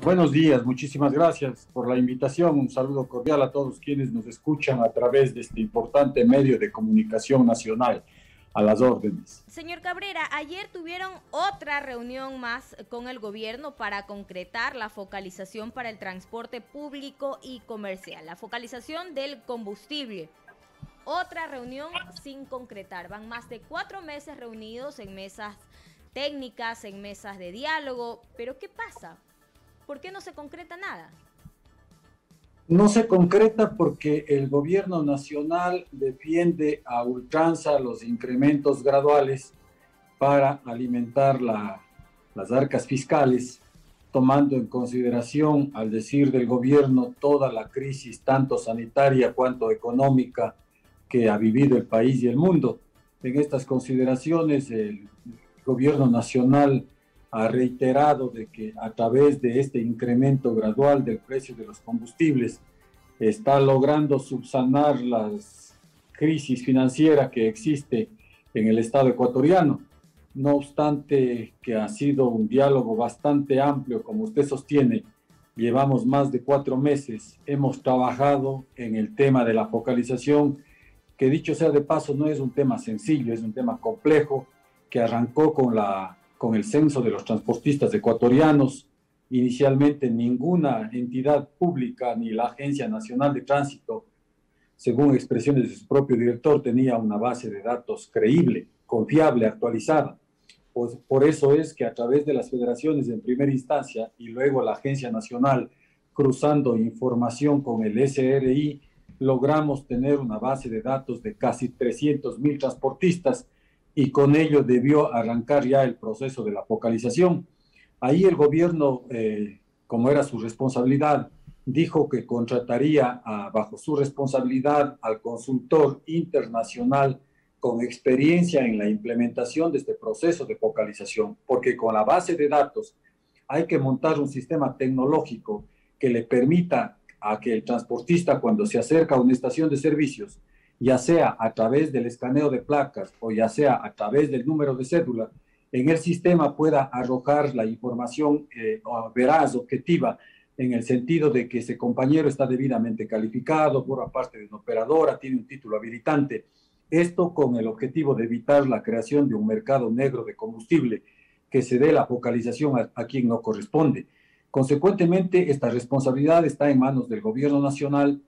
Buenos días, muchísimas gracias por la invitación. Un saludo cordial a todos quienes nos escuchan a través de este importante medio de comunicación nacional. A las órdenes. Señor Cabrera, ayer tuvieron otra reunión más con el gobierno para concretar la focalización para el transporte público y comercial, la focalización del combustible. Otra reunión sin concretar. Van más de 4 meses reunidos en mesas técnicas, en mesas de diálogo. Pero ¿qué pasa? ¿Por qué no se concreta nada? No se concreta porque el gobierno nacional defiende a ultranza los incrementos graduales para alimentar las arcas fiscales, tomando en consideración, al decir del gobierno, toda la crisis, tanto sanitaria cuanto económica, que ha vivido el país y el mundo. En estas consideraciones, el gobierno nacional ha reiterado de que a través de este incremento gradual del precio de los combustibles está logrando subsanar las crisis financiera que existe en el Estado ecuatoriano. No obstante que ha sido un diálogo bastante amplio, como usted sostiene, llevamos más de 4 meses, hemos trabajado en el tema de la focalización, que dicho sea de paso no es un tema sencillo, es un tema complejo, que arrancó con el censo de los transportistas ecuatorianos. Inicialmente ninguna entidad pública ni la Agencia Nacional de Tránsito, según expresiones de su propio director, tenía una base de datos creíble, confiable, actualizada. Pues por eso es que a través de las federaciones en primera instancia y luego la Agencia Nacional, cruzando información con el SRI, logramos tener una base de datos de casi 300,000 transportistas y con ello debió arrancar ya el proceso de la focalización. Ahí el gobierno, como era su responsabilidad, dijo que contrataría bajo su responsabilidad al consultor internacional con experiencia en la implementación de este proceso de focalización, porque con la base de datos hay que montar un sistema tecnológico que le permita a que el transportista, cuando se acerca a una estación de servicios, ya sea a través del escaneo de placas o ya sea a través del número de cédula, en el sistema pueda arrojar la información veraz, objetiva, en el sentido de que ese compañero está debidamente calificado, forma parte de una operadora, tiene un título habilitante. Esto con el objetivo de evitar la creación de un mercado negro de combustible, que se dé la focalización a quien no corresponde. Consecuentemente, esta responsabilidad está en manos del gobierno nacional,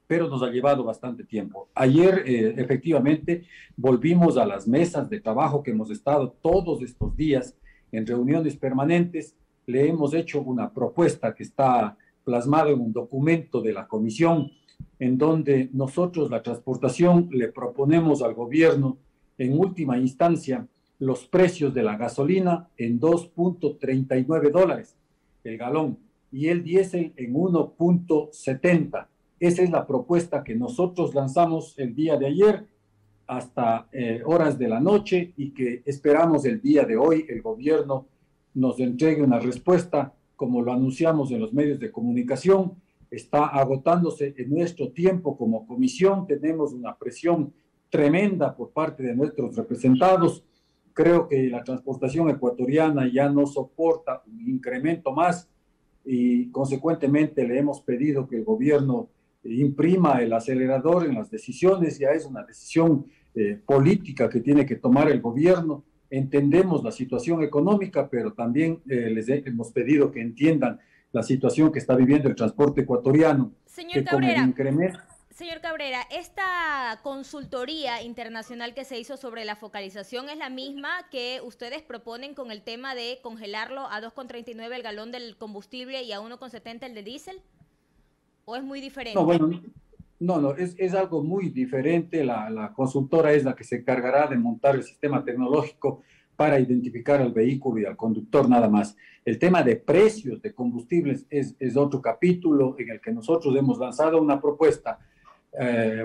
pero nos ha llevado bastante tiempo. Ayer, efectivamente, volvimos a las mesas de trabajo que hemos estado todos estos días en reuniones permanentes. Le hemos hecho una propuesta que está plasmada en un documento de la comisión, en donde nosotros, la transportación, le proponemos al gobierno, en última instancia, los precios de la gasolina en $2.39 el galón y el diésel en 1.70. Esa es la propuesta que nosotros lanzamos el día de ayer hasta horas de la noche y que esperamos el día de hoy el gobierno nos entregue una respuesta, como lo anunciamos en los medios de comunicación. Está agotándose en nuestro tiempo como comisión, tenemos una presión tremenda por parte de nuestros representados. Creo que la transportación ecuatoriana ya no soporta un incremento más y consecuentemente le hemos pedido que el gobierno imprima el acelerador en las decisiones. Ya es una decisión política que tiene que tomar el gobierno. Entendemos la situación económica, pero también les hemos pedido que entiendan la situación que está viviendo el transporte ecuatoriano. Señor Que con el Cabrera, incremento... Señor Cabrera, esta consultoría internacional que se hizo sobre la focalización es la misma que ustedes proponen con el tema de congelarlo a 2,39 el galón del combustible y a 1,70 el de diésel, ¿o es muy No, diferente? bueno, no, es algo muy diferente. La consultora es la que se encargará de montar el sistema tecnológico para identificar al vehículo y al conductor nada más. El tema de precios de combustibles es otro capítulo en el que nosotros hemos lanzado una propuesta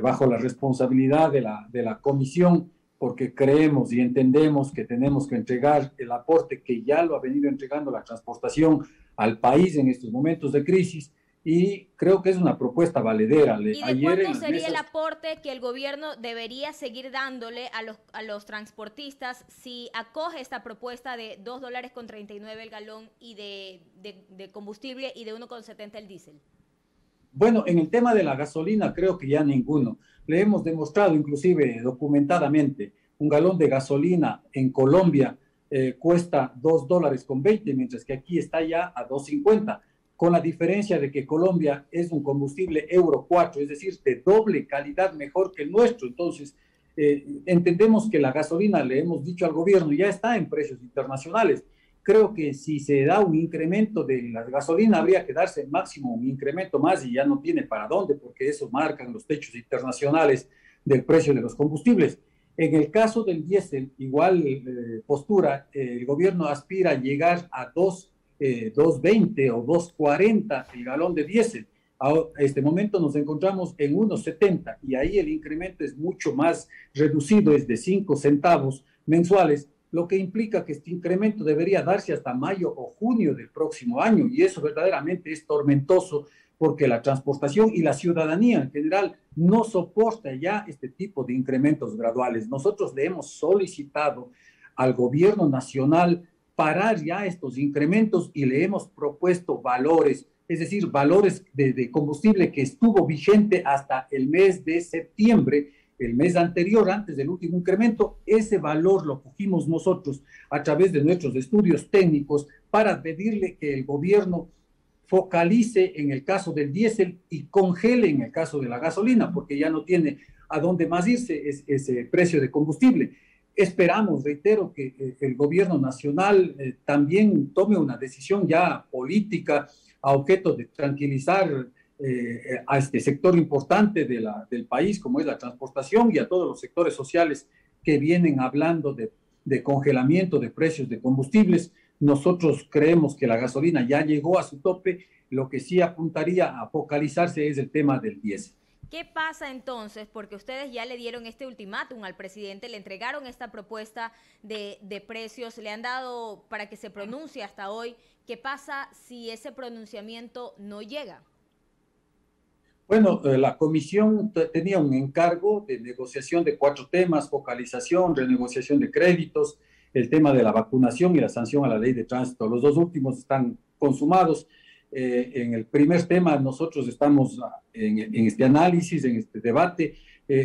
bajo la responsabilidad de la comisión, porque creemos y entendemos que tenemos que entregar el aporte que ya lo ha venido entregando la transportación al país en estos momentos de crisis, y creo que es una propuesta valedera. ¿Y de Ayer cuánto en las sería el mesas, aporte que el gobierno debería seguir dándole a los transportistas si acoge esta propuesta de $2.39 el galón y de combustible y de 1,70 el diésel? bueno, en el tema de la gasolina creo que ya ninguno. Le hemos demostrado, inclusive documentadamente, un galón de gasolina en Colombia cuesta $2.20, mientras que aquí está ya a 2.50, con la diferencia de que Colombia es un combustible Euro 4, es decir, de doble calidad mejor que el nuestro. Entonces, entendemos que la gasolina, le hemos dicho al gobierno, ya está en precios internacionales. Creo que si se da un incremento de la gasolina, habría que darse máximo un incremento más y ya no tiene para dónde, porque eso marcan los techos internacionales del precio de los combustibles. En el caso del diésel, igual postura, el gobierno aspira a llegar a 2.20 o 2.40 el galón de diésel. A este momento nos encontramos en 1.70 y ahí el incremento es mucho más reducido, es de 5 centavos mensuales, lo que implica que este incremento debería darse hasta mayo o junio del próximo año, y eso verdaderamente es tormentoso porque la transportación y la ciudadanía en general no soporta ya este tipo de incrementos graduales. Nosotros le hemos solicitado al gobierno nacional parar ya estos incrementos y le hemos propuesto valores, es decir, valores de combustible que estuvo vigente hasta el mes de septiembre, el mes anterior, antes del último incremento. Ese valor lo cogimos nosotros a través de nuestros estudios técnicos para pedirle que el gobierno focalice en el caso del diésel y congele en el caso de la gasolina, porque ya no tiene a dónde más irse ese precio de combustible. Esperamos, reitero, que el gobierno nacional también tome una decisión ya política a objeto de tranquilizar a este sector importante del país, como es la transportación, y a todos los sectores sociales que vienen hablando de congelamiento de precios de combustibles. Nosotros creemos que la gasolina ya llegó a su tope. Lo que sí apuntaría a focalizarse es el tema del diésel. ¿Qué pasa entonces? Porque ustedes ya le dieron este ultimátum al presidente, le entregaron esta propuesta de precios, le han dado para que se pronuncie hasta hoy. ¿Qué pasa si ese pronunciamiento no llega? Bueno, la comisión tenía un encargo de negociación de 4 temas: focalización, renegociación de créditos, el tema de la vacunación y la sanción a la ley de tránsito. Los dos últimos están consumados. En el primer tema nosotros estamos en este análisis, en este debate.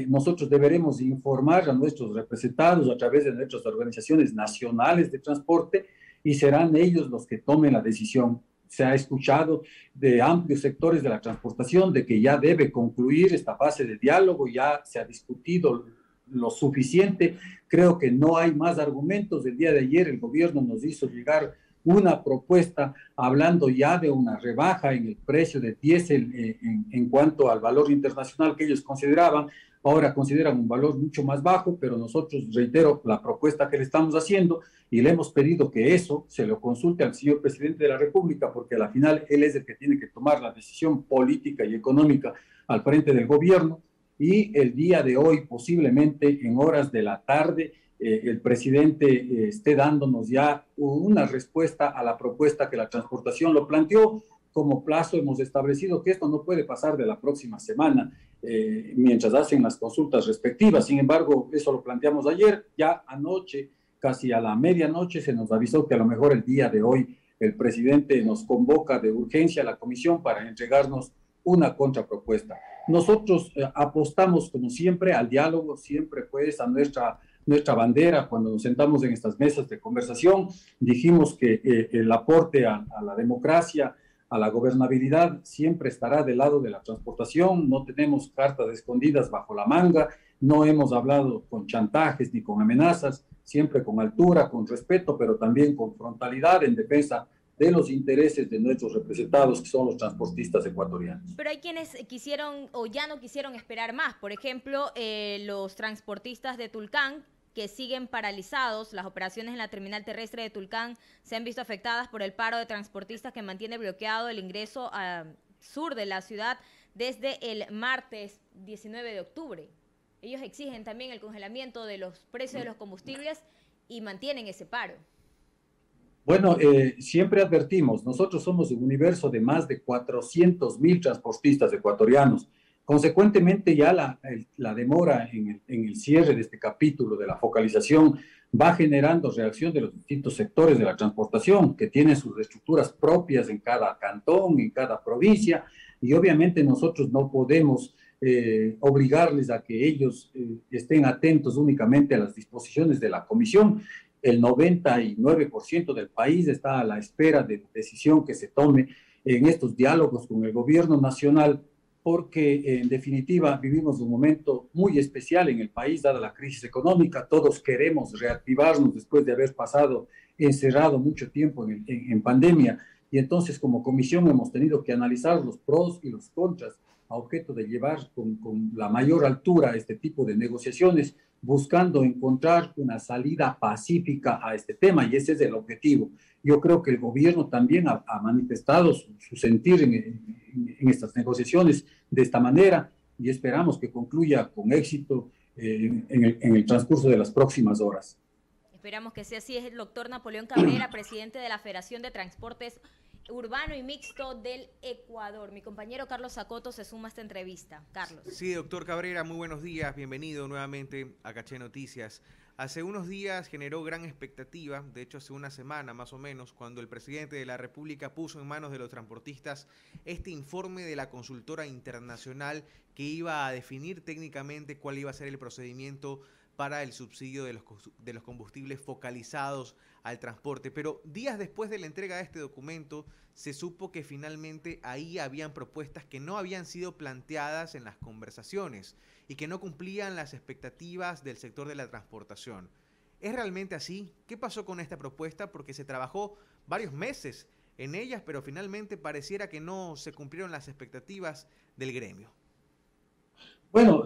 Nosotros deberemos informar a nuestros representados a través de nuestras organizaciones nacionales de transporte y serán ellos los que tomen la decisión. Se ha escuchado de amplios sectores de la transportación de que ya debe concluir esta fase de diálogo, ya se ha discutido lo suficiente. Creo que no hay más argumentos. El día de ayer el gobierno nos hizo llegar una propuesta hablando ya de una rebaja en el precio de diésel en cuanto al valor internacional que ellos consideraban. Ahora consideran un valor mucho más bajo, pero nosotros, reitero, la propuesta que le estamos haciendo y le hemos pedido que eso se lo consulte al señor presidente de la República, porque al final él es el que tiene que tomar la decisión política y económica al frente del gobierno. Y el día de hoy, posiblemente en horas de la tarde, el presidente esté dándonos ya una respuesta a la propuesta que la transportación lo planteó. Como plazo hemos establecido que esto no puede pasar de la próxima semana, mientras hacen las consultas respectivas. Sin embargo, eso lo planteamos ayer. Ya anoche, casi a la medianoche, se nos avisó que a lo mejor el día de hoy el presidente nos convoca de urgencia a la comisión para entregarnos una contrapropuesta. Nosotros apostamos, como siempre, al diálogo, siempre pues a nuestra bandera. Cuando nos sentamos en estas mesas de conversación, dijimos que el aporte a la democracia, a la gobernabilidad, siempre estará del lado de la transportación. No tenemos cartas escondidas bajo la manga, no hemos hablado con chantajes ni con amenazas, siempre con altura, con respeto, pero también con frontalidad en defensa de los intereses de nuestros representados, que son los transportistas ecuatorianos. Pero hay quienes quisieron o ya no quisieron esperar más. Por ejemplo, los transportistas de Tulcán, que siguen paralizados. Las operaciones en la terminal terrestre de Tulcán se han visto afectadas por el paro de transportistas que mantiene bloqueado el ingreso al sur de la ciudad desde el martes 19 de octubre. Ellos exigen también el congelamiento de los precios de los combustibles y mantienen ese paro. Bueno, siempre advertimos, nosotros somos un universo de más de 400.000 transportistas ecuatorianos. Consecuentemente, ya la demora en el cierre de este capítulo de la focalización va generando reacción de los distintos sectores de la transportación, que tienen sus estructuras propias en cada cantón, en cada provincia, y obviamente nosotros no podemos obligarles a que ellos estén atentos únicamente a las disposiciones de la comisión. El 99% del país está a la espera de la decisión que se tome en estos diálogos con el gobierno nacional, porque en definitiva vivimos un momento muy especial en el país, dada la crisis económica. Todos queremos reactivarnos después de haber pasado encerrado mucho tiempo en pandemia, y entonces como comisión hemos tenido que analizar los pros y los contras a objeto de llevar con la mayor altura este tipo de negociaciones, buscando encontrar una salida pacífica a este tema, y ese es el objetivo. Yo creo que el gobierno también ha manifestado su sentir en estas negociaciones de esta manera, y esperamos que concluya con éxito en el transcurso de las próximas horas. Esperamos que sea así. Es el doctor Napoleón Cabrera, presidente de la Federación de Transportes Urbano y Mixto del Ecuador. Mi compañero Carlos Zacoto se suma a esta entrevista. Carlos. Sí, doctor Cabrera, muy buenos días. Bienvenido nuevamente a Caché Noticias. Hace unos días generó gran expectativa, de hecho hace una semana más o menos, cuando el presidente de la República puso en manos de los transportistas este informe de la consultora internacional que iba a definir técnicamente cuál iba a ser el procedimiento para el subsidio de los combustibles focalizados al transporte. Pero días después de la entrega de este documento, se supo que finalmente ahí habían propuestas que no habían sido planteadas en las conversaciones y que no cumplían las expectativas del sector de la transportación. ¿Es realmente así? ¿Qué pasó con esta propuesta? Porque se trabajó varios meses en ellas, pero finalmente pareciera que no se cumplieron las expectativas del gremio. Bueno,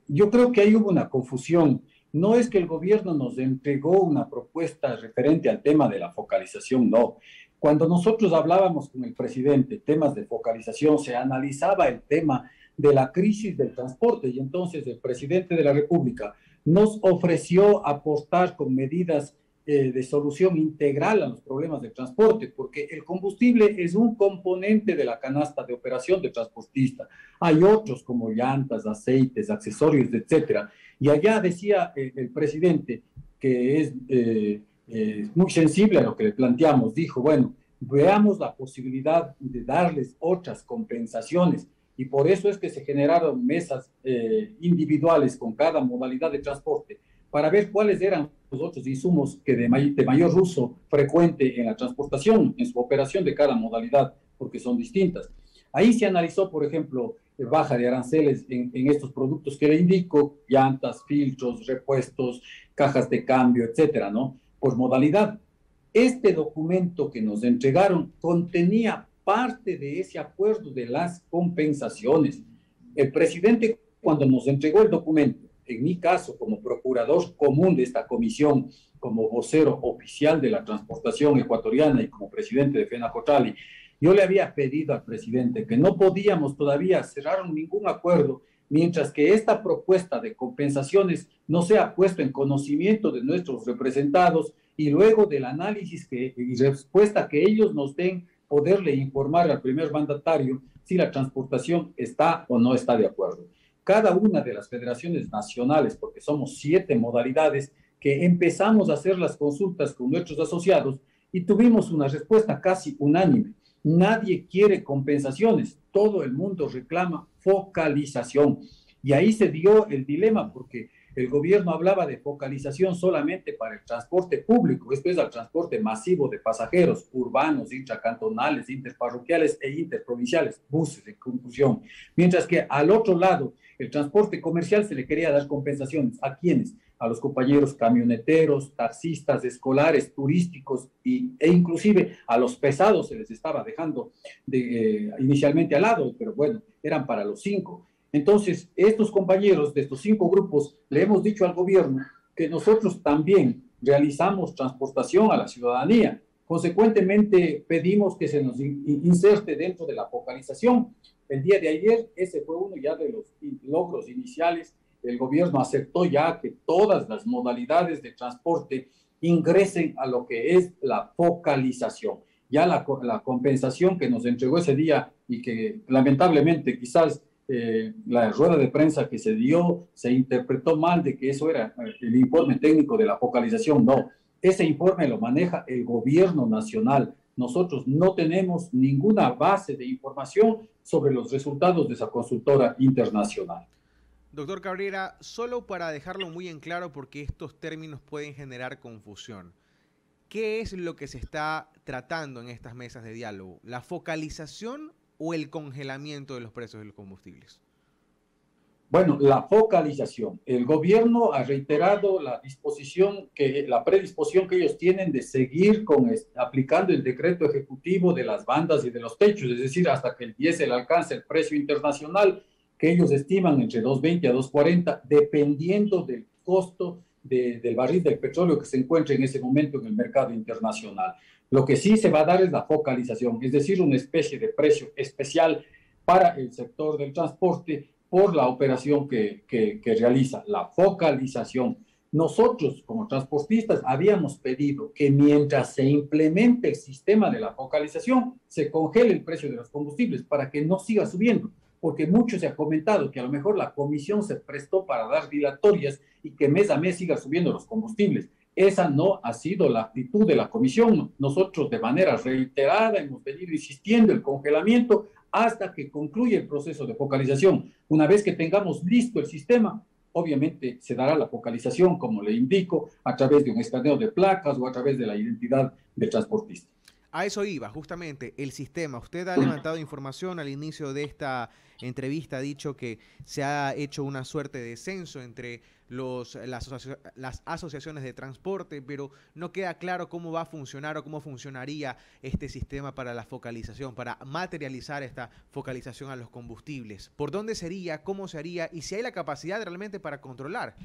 yo creo que ahí hubo una confusión. No es que el gobierno nos entregó una propuesta referente al tema de la focalización, no. Cuando nosotros hablábamos con el presidente temas de focalización, se analizaba el tema de la crisis del transporte, y entonces el presidente de la República nos ofreció apostar con medidas de solución integral a los problemas de transporte, porque el combustible es un componente de la canasta de operación del transportista. Hay otros como llantas, aceites, accesorios, etcétera. Y allá decía el presidente que es muy sensible a lo que le planteamos. Dijo, bueno, veamos la posibilidad de darles otras compensaciones, y por eso es que se generaron mesas individuales con cada modalidad de transporte, para ver cuáles eran los otros insumos que de mayor uso frecuente en la transportación, en su operación de cada modalidad, porque son distintas. Ahí se analizó, por ejemplo, baja de aranceles en estos productos que le indico, llantas, filtros, repuestos, cajas de cambio, etcétera, ¿no? Por modalidad. Este documento que nos entregaron contenía parte de ese acuerdo de las compensaciones. El presidente, cuando nos entregó el documento, en mi caso, como procurador común de esta comisión, como vocero oficial de la transportación ecuatoriana y como presidente de FENACOTRALI, yo le había pedido al presidente que no podíamos todavía cerrar ningún acuerdo mientras que esta propuesta de compensaciones no sea puesto en conocimiento de nuestros representados, y luego del análisis y respuesta que ellos nos den, poderle informar al primer mandatario si la transportación está o no está de acuerdo. Cada una de las federaciones nacionales, porque somos 7 modalidades, que empezamos a hacer las consultas con nuestros asociados y tuvimos una respuesta casi unánime. Nadie quiere compensaciones, todo el mundo reclama focalización. Y ahí se dio el dilema, porque el gobierno hablaba de focalización solamente para el transporte público, esto es el transporte masivo de pasajeros, urbanos, intracantonales, interparroquiales e interprovinciales, buses de conclusión. Mientras que al otro lado, el transporte comercial, se le quería dar compensaciones. ¿A quiénes? A los compañeros camioneteros, taxistas, escolares, turísticos e inclusive a los pesados se les estaba dejando inicialmente al lado, pero bueno, eran para los 5. Entonces, estos compañeros de estos 5 grupos le hemos dicho al gobierno que nosotros también realizamos transportación a la ciudadanía. Consecuentemente, pedimos que se nos inserte dentro de la focalización. El día de ayer, ese fue uno ya de los logros iniciales. El gobierno aceptó ya que todas las modalidades de transporte ingresen a lo que es la focalización. Ya la compensación que nos entregó ese día y que lamentablemente quizás la rueda de prensa que se dio se interpretó mal de que eso era el informe técnico de la focalización. No, ese informe lo maneja el gobierno nacional. Nosotros no tenemos ninguna base de información sobre los resultados de esa consultora internacional. Doctor Cabrera, solo para dejarlo muy en claro porque estos términos pueden generar confusión. ¿Qué es lo que se está tratando en estas mesas de diálogo? ¿La focalización o el congelamiento de los precios de los combustibles? Bueno, la focalización. El gobierno ha reiterado la predisposición que ellos tienen de seguir aplicando el decreto ejecutivo de las bandas y de los techos, es decir, hasta que el diésel alcance el precio internacional que ellos estiman entre 2.20 a 2.40, dependiendo del costo del barril del petróleo que se encuentre en ese momento en el mercado internacional. Lo que sí se va a dar es la focalización, es decir, una especie de precio especial para el sector del transporte por la operación que realiza, la focalización. Nosotros, como transportistas, habíamos pedido que mientras se implemente el sistema de la focalización, se congele el precio de los combustibles para que no siga subiendo, porque mucho se ha comentado que a lo mejor la comisión se prestó para dar dilatorias y que mes a mes siga subiendo los combustibles. Esa no ha sido la actitud de la comisión. Nosotros de manera reiterada hemos venido insistiendo el congelamiento hasta que concluya el proceso de focalización. Una vez que tengamos listo el sistema, obviamente se dará la focalización, como le indico, a través de un escaneo de placas o a través de la identidad del transportista. A eso iba, justamente, el sistema. Usted ha levantado información al inicio de esta entrevista, ha dicho que se ha hecho una suerte de censo entre las asociaciones de transporte, pero no queda claro cómo va a funcionar o cómo funcionaría este sistema para la focalización, para materializar esta focalización a los combustibles. ¿Por dónde sería? ¿Cómo se haría? Y si hay la capacidad realmente para controlar.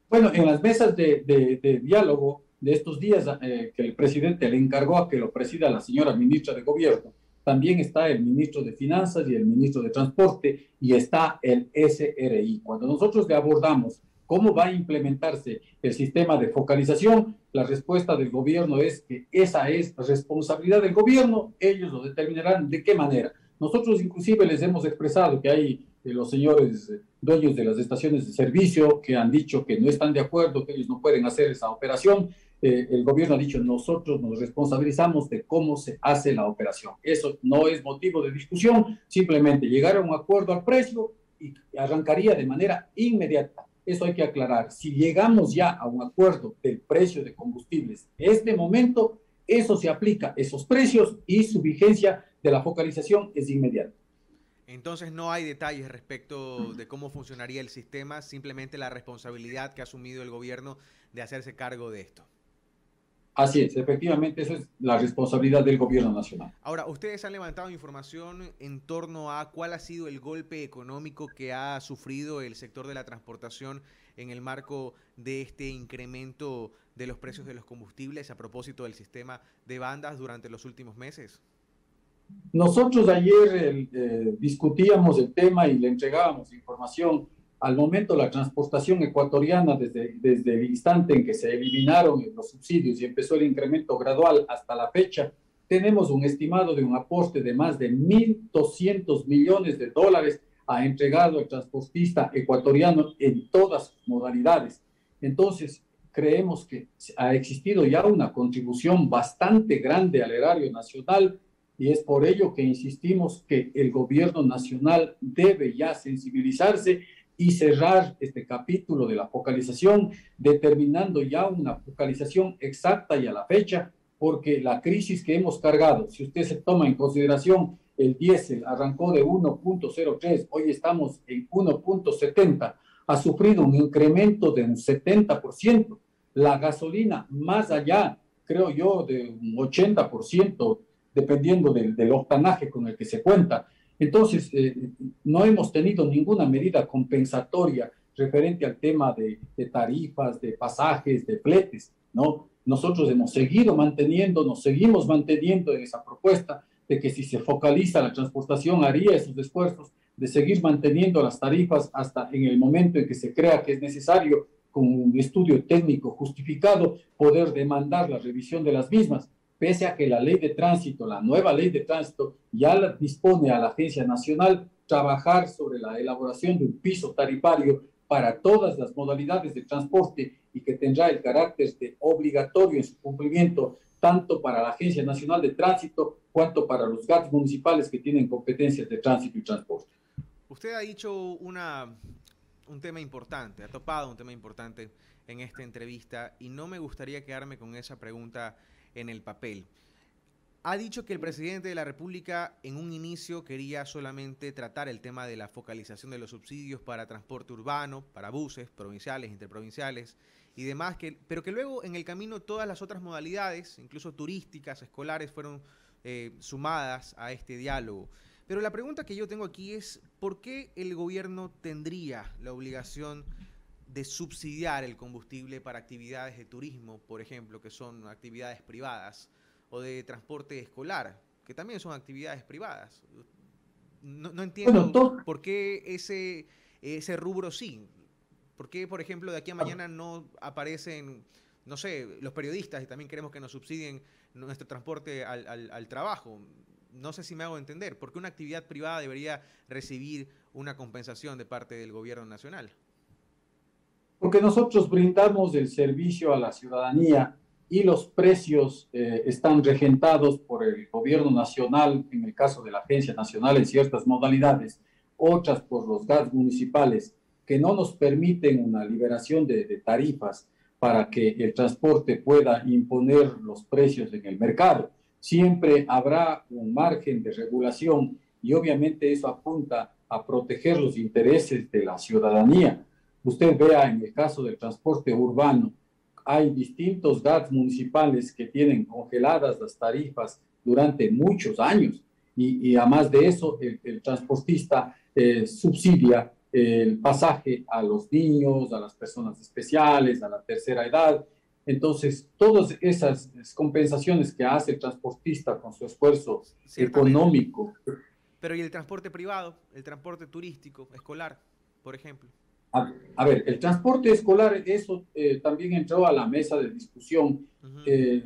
Bueno, en las mesas de diálogo de estos días que el presidente le encargó a que lo presida la señora ministra de Gobierno, también está el ministro de Finanzas y el ministro de Transporte y está el SRI. Cuando nosotros le abordamos cómo va a implementarse el sistema de focalización, la respuesta del gobierno es que esa es responsabilidad del gobierno, ellos lo determinarán de qué manera. Nosotros inclusive les hemos expresado que hay los señores dueños de las estaciones de servicio que han dicho que no están de acuerdo, que ellos no pueden hacer esa operación. El gobierno ha dicho, nosotros nos responsabilizamos de cómo se hace la operación. Eso no es motivo de discusión, simplemente llegar a un acuerdo al precio y arrancaría de manera inmediata. Eso hay que aclarar. Si llegamos ya a un acuerdo del precio de combustibles, este momento, eso se aplica, esos precios y su vigencia de la focalización es inmediata. Entonces no hay detalles respecto de cómo funcionaría el sistema, simplemente la responsabilidad que ha asumido el gobierno de hacerse cargo de esto. Así es, efectivamente, eso es la responsabilidad del gobierno nacional. Ahora, ustedes han levantado información en torno a cuál ha sido el golpe económico que ha sufrido el sector de la transportación en el marco de este incremento de los precios de los combustibles a propósito del sistema de bandas durante los últimos meses. Nosotros ayer discutíamos el tema y le entregábamos información. Al momento la transportación ecuatoriana, desde el instante en que se eliminaron los subsidios y empezó el incremento gradual hasta la fecha, tenemos un estimado de un aporte de más de 1.200 millones de dólares ha entregado el transportista ecuatoriano en todas sus modalidades. Entonces, creemos que ha existido ya una contribución bastante grande al erario nacional y es por ello que insistimos que el gobierno nacional debe ya sensibilizarse y cerrar este capítulo de la focalización, determinando ya una focalización exacta y a la fecha, porque la crisis que hemos cargado, si usted se toma en consideración el diésel, arrancó de 1.03, hoy estamos en 1.70, ha sufrido un incremento de un 70%, la gasolina más allá, creo yo, de un 80%, dependiendo del octanaje con el que se cuenta. Entonces, no hemos tenido ninguna medida compensatoria referente al tema de tarifas, de pasajes, de fletes, ¿no? Nosotros hemos seguido manteniendo, nos seguimos manteniendo en esa propuesta de que si se focaliza la transportación haría esos esfuerzos de seguir manteniendo las tarifas hasta en el momento en que se crea que es necesario con un estudio técnico justificado, poder demandar la revisión de las mismas, pese a que la ley de tránsito, la nueva ley de tránsito, ya dispone a la Agencia Nacional trabajar sobre la elaboración de un piso tarifario para todas las modalidades de transporte y que tendrá el carácter de obligatorio en su cumplimiento, tanto para la Agencia Nacional de Tránsito cuanto para los GATS municipales que tienen competencias de tránsito y transporte. Usted ha dicho un tema importante, ha topado un tema importante en esta entrevista y no me gustaría quedarme con esa pregunta en el papel. Ha dicho que el presidente de la República en un inicio quería solamente tratar el tema de la focalización de los subsidios para transporte urbano, para buses, provinciales, interprovinciales y demás, pero que luego en el camino todas las otras modalidades, incluso turísticas, escolares, fueron sumadas a este diálogo. Pero la pregunta que yo tengo aquí es, ¿por qué el gobierno tendría la obligación de subsidiar el combustible para actividades de turismo, por ejemplo, que son actividades privadas, o de transporte escolar, que también son actividades privadas? No entiendo por qué ese rubro sí. ¿Por qué, por ejemplo, de aquí a mañana no aparecen, no sé, los periodistas y también queremos que nos subsidien nuestro transporte al trabajo? No sé si me hago entender. ¿Por qué una actividad privada debería recibir una compensación de parte del gobierno nacional? Porque nosotros brindamos el servicio a la ciudadanía y los precios están regentados por el gobierno nacional, en el caso de la Agencia Nacional en ciertas modalidades, otras por los GATS municipales, que no nos permiten una liberación de tarifas para que el transporte pueda imponer los precios en el mercado. Siempre habrá un margen de regulación y obviamente eso apunta a proteger los intereses de la ciudadanía. Usted vea en el caso del transporte urbano, hay distintos GATS municipales que tienen congeladas las tarifas durante muchos años y además de eso el transportista subsidia el pasaje a los niños, a las personas especiales, a la tercera edad. Entonces, todas esas compensaciones que hace el transportista con su esfuerzo económico. Pero ¿y el transporte privado, el transporte turístico, escolar, por ejemplo? A ver, el transporte escolar, eso también entró a la mesa de discusión.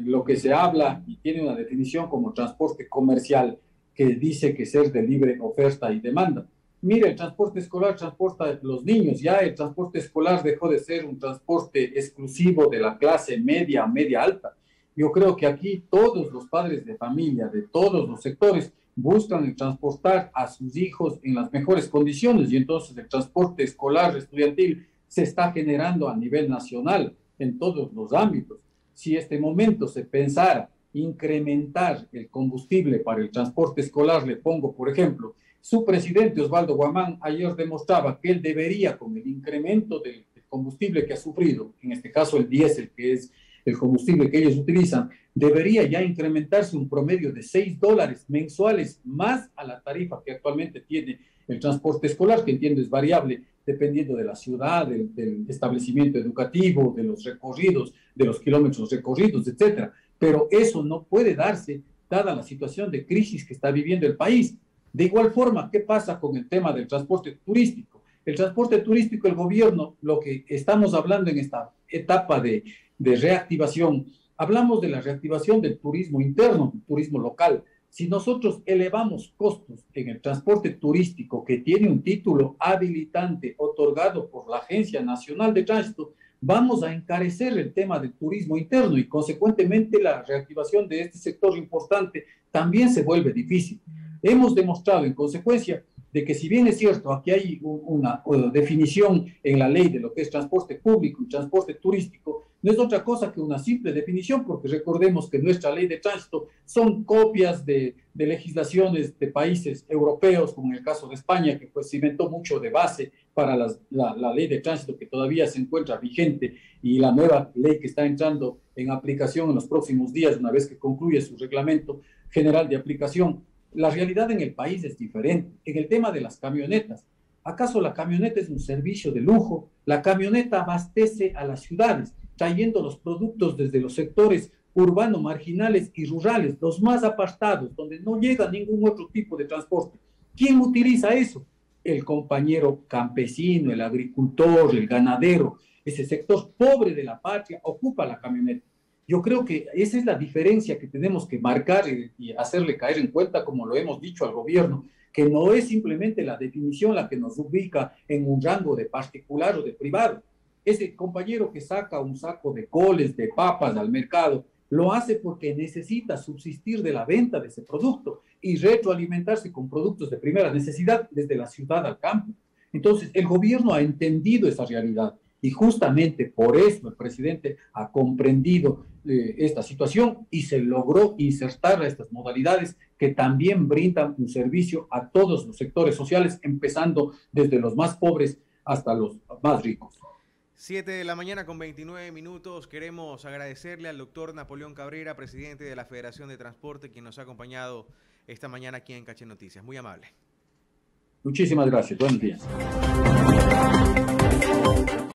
Lo que se habla y tiene una definición como transporte comercial que dice que es de libre oferta y demanda. Mire, el transporte escolar transporta a los niños. Ya el transporte escolar dejó de ser un transporte exclusivo de la clase media, media alta. Yo creo que aquí todos los padres de familia, de todos los sectores, buscan transportar a sus hijos en las mejores condiciones y entonces el transporte escolar estudiantil se está generando a nivel nacional en todos los ámbitos. Si este momento se pensara incrementar el combustible para el transporte escolar, le pongo por ejemplo, su presidente Osvaldo Guamán ayer demostraba que él debería, con el incremento del combustible que ha sufrido, en este caso el diésel, que es el combustible que ellos utilizan, debería ya incrementarse un promedio de $6 mensuales más a la tarifa que actualmente tiene el transporte escolar, que entiendo es variable dependiendo de la ciudad, del establecimiento educativo, de los recorridos, de los kilómetros recorridos, etcétera. Pero eso no puede darse dada la situación de crisis que está viviendo el país. De igual forma, ¿qué pasa con el tema del transporte turístico? El transporte turístico, el gobierno, lo que estamos hablando en esta etapa de reactivación, hablamos de la reactivación del turismo interno, del turismo local. Si nosotros elevamos costos en el transporte turístico que tiene un título habilitante otorgado por la Agencia Nacional de Tránsito, vamos a encarecer el tema del turismo interno y consecuentemente la reactivación de este sector importante también se vuelve difícil. Hemos demostrado en consecuencia de que si bien es cierto, aquí hay una definición en la ley de lo que es transporte público y transporte turístico, no es otra cosa que una simple definición, porque recordemos que nuestra ley de tránsito son copias de legislaciones de países europeos, como en el caso de España, que pues cimentó mucho de base para la ley de tránsito que todavía se encuentra vigente y la nueva ley que está entrando en aplicación en los próximos días, una vez que concluye su reglamento general de aplicación. La realidad en el país es diferente. En el tema de las camionetas, ¿acaso la camioneta es un servicio de lujo? La camioneta abastece a las ciudades, trayendo los productos desde los sectores urbanos, marginales y rurales, los más apartados, donde no llega ningún otro tipo de transporte. ¿Quién utiliza eso? el compañero campesino, el agricultor, el ganadero, ese sector pobre de la patria, ocupa la camioneta. Yo creo que esa es la diferencia que tenemos que marcar y hacerle caer en cuenta, como lo hemos dicho al gobierno, que no es simplemente la definición la que nos ubica en un rango de particular o de privado. Ese compañero que saca un saco de coles, de papas al mercado, lo hace porque necesita subsistir de la venta de ese producto y retroalimentarse con productos de primera necesidad desde la ciudad al campo. Entonces, el gobierno ha entendido esa realidad y justamente por eso el presidente ha comprendido esta situación y se logró insertar a estas modalidades que también brindan un servicio a todos los sectores sociales, empezando desde los más pobres hasta los más ricos. 7 de la mañana con 29 minutos. Queremos agradecerle al doctor Napoleón Cabrera, presidente de la Federación de Transporte, quien nos ha acompañado esta mañana aquí en Caché Noticias. Muy amable. Muchísimas gracias. Buenos días.